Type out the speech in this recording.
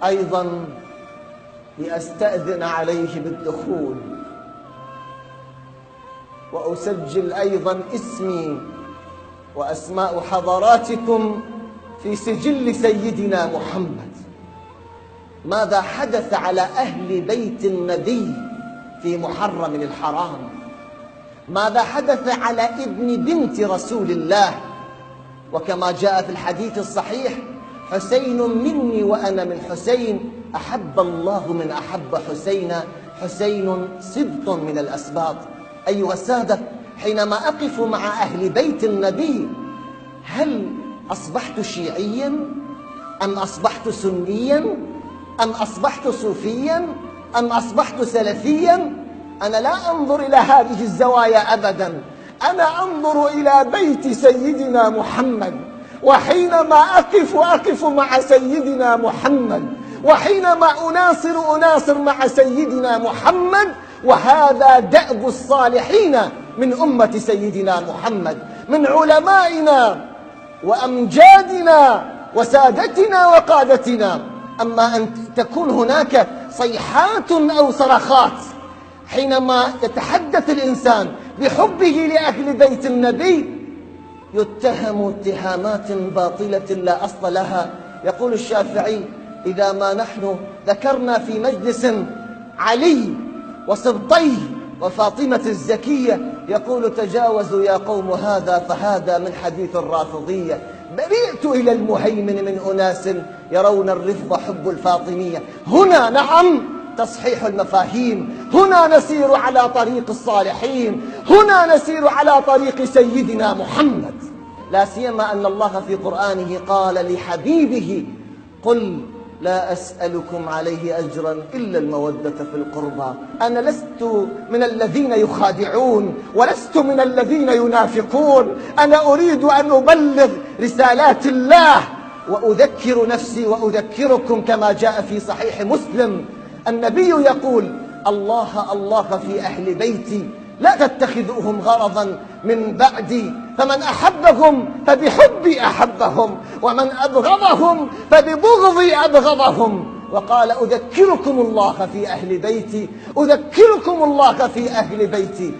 أيضا لأستأذن عليه بالدخول وأسجل أيضا اسمي وأسماء حضراتكم في سجل سيدنا محمد. ماذا حدث على أهل بيت النبي في محرم الحرام؟ ماذا حدث على ابن بنت رسول الله؟ وكما جاء في الحديث الصحيح: حسين مني وأنا من حسين، أحب الله من أحب حسين، حسين سبط من الأسباط. أيها السادة، حينما أقف مع أهل بيت النبي، هل أصبحت شيعيا أم أصبحت سنيا أم أصبحت صوفيا أم أصبحت سلفيا؟ أنا لا أنظر إلى هذه الزوايا أبدا، أنا أنظر إلى بيت سيدنا محمد. وحينما أقف مع سيدنا محمد، وحينما أناصر مع سيدنا محمد. وهذا دأب الصالحين من أمة سيدنا محمد، من علمائنا وأمجادنا وسادتنا وقادتنا. أما أن تكون هناك صيحات أو صرخات حينما يتحدث الإنسان بحبه لأهل بيت النبي، يتهم اتهامات باطلة لا أصل لها. يقول الشافعي: إذا ما نحن ذكرنا في مجلس علي وسبطيه وفاطمة الزكية، يقول: تجاوزوا يا قوم هذا، فهذا من حديث الرافضية. برئت إلى المهيمن من أناس يرون الرفض حب الفاطمية. هنا نعم تصحيح المفاهيم، هنا نسير على طريق الصالحين، هنا نسير على طريق سيدنا محمد. لا سيما أن الله في قرآنه قال لحبيبه: قل لا أسألكم عليه أجرا إلا المودة في القربى. أنا لست من الذين يخادعون ولست من الذين ينافقون، أنا أريد أن أبلغ رسالات الله وأذكر نفسي وأذكركم كما جاء في صحيح مسلم. النبي يقول: الله الله في أهل بيتي، لا تتخذوهم غرضا من بعدي، فمن أحبهم فبحبي أحبهم، ومن أبغضهم فببغضي أبغضهم. وقال: أذكركم الله في أهل بيتي، أذكركم الله في أهل بيتي.